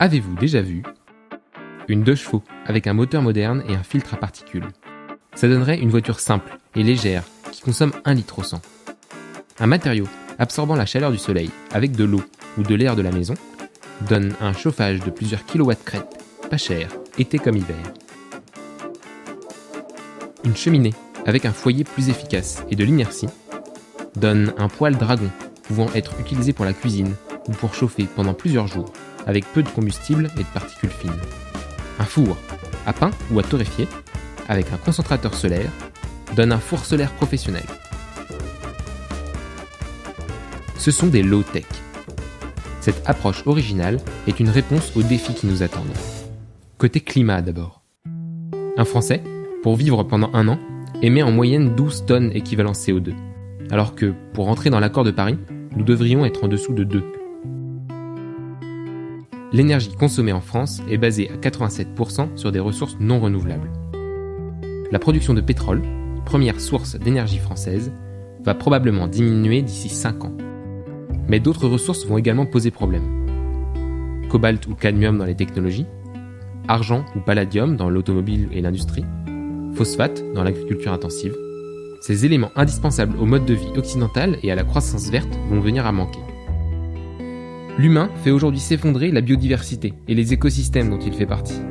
Avez-vous déjà vu une 2 chevaux avec un moteur moderne et un filtre à particules? Ça donnerait une voiture simple et légère qui consomme 1 litre au 100. Un matériau absorbant la chaleur du soleil avec de l'eau ou de l'air de la maison donne un chauffage de plusieurs kilowatts crête, pas cher, été comme hiver. Une cheminée avec un foyer plus efficace et de l'inertie donne un poêle dragon pouvant être utilisé pour la cuisine ou pour chauffer pendant plusieurs jours avec peu de combustible et de particules fines. Un four à pain ou à torréfier avec un concentrateur solaire donne un four solaire professionnel. Ce sont des low-tech. Cette approche originale est une réponse aux défis qui nous attendent. Côté climat d'abord. Un Français, pour vivre pendant 1 an, émet en moyenne 12 tonnes équivalent CO2, alors que, pour entrer dans l'accord de Paris, nous devrions être en dessous de 2. L'énergie consommée en France est basée à 87% sur des ressources non renouvelables. La production de pétrole, première source d'énergie française, va probablement diminuer d'ici 5 ans. Mais d'autres ressources vont également poser problème. Cobalt ou cadmium dans les technologies, argent ou palladium dans l'automobile et l'industrie, phosphate dans l'agriculture intensive. Ces éléments indispensables au mode de vie occidental et à la croissance verte vont venir à manquer. L'humain fait aujourd'hui s'effondrer la biodiversité et les écosystèmes dont il fait partie.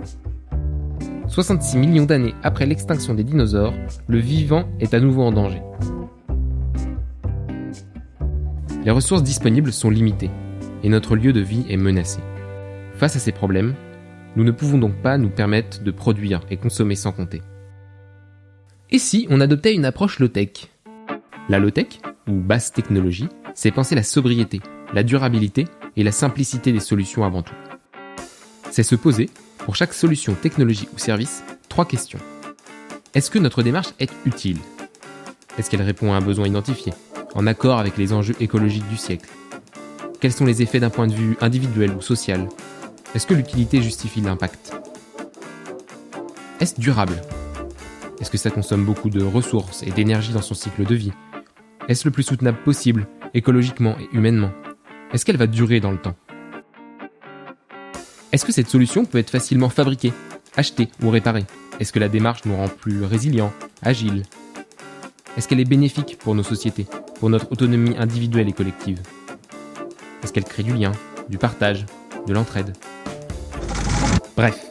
66 millions d'années après l'extinction des dinosaures, le vivant est à nouveau en danger. Les ressources disponibles sont limitées et notre lieu de vie est menacé. Face à ces problèmes, nous ne pouvons donc pas nous permettre de produire et consommer sans compter. Et si on adoptait une approche low-tech ? La low-tech, ou basse technologie, c'est penser la sobriété, la durabilité et la simplicité des solutions avant tout. C'est se poser, pour chaque solution, technologie ou service, 3 questions. Est-ce que notre démarche est utile ? Est-ce qu'elle répond à un besoin identifié, en accord avec les enjeux écologiques du siècle ? Quels sont les effets d'un point de vue individuel ou social ? Est-ce que l'utilité justifie l'impact ? Est-ce durable ? Est-ce que ça consomme beaucoup de ressources et d'énergie dans son cycle de vie ? Est-ce le plus soutenable possible, écologiquement et humainement ? Est-ce qu'elle va durer dans le temps ? Est-ce que cette solution peut être facilement fabriquée, achetée ou réparée ? Est-ce que la démarche nous rend plus résilients, agiles ? Est-ce qu'elle est bénéfique pour nos sociétés, pour notre autonomie individuelle et collective ? Est-ce qu'elle crée du lien, du partage, de l'entraide ? Bref,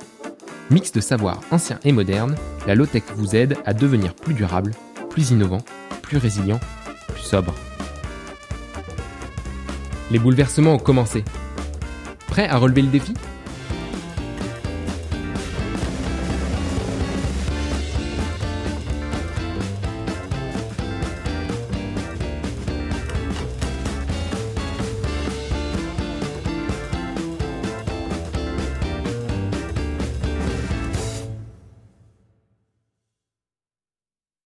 mix de savoirs anciens et modernes, la low-tech vous aide à devenir plus durable, plus innovant, plus résilient, plus sobre. Les bouleversements ont commencé. Prêt à relever le défi ?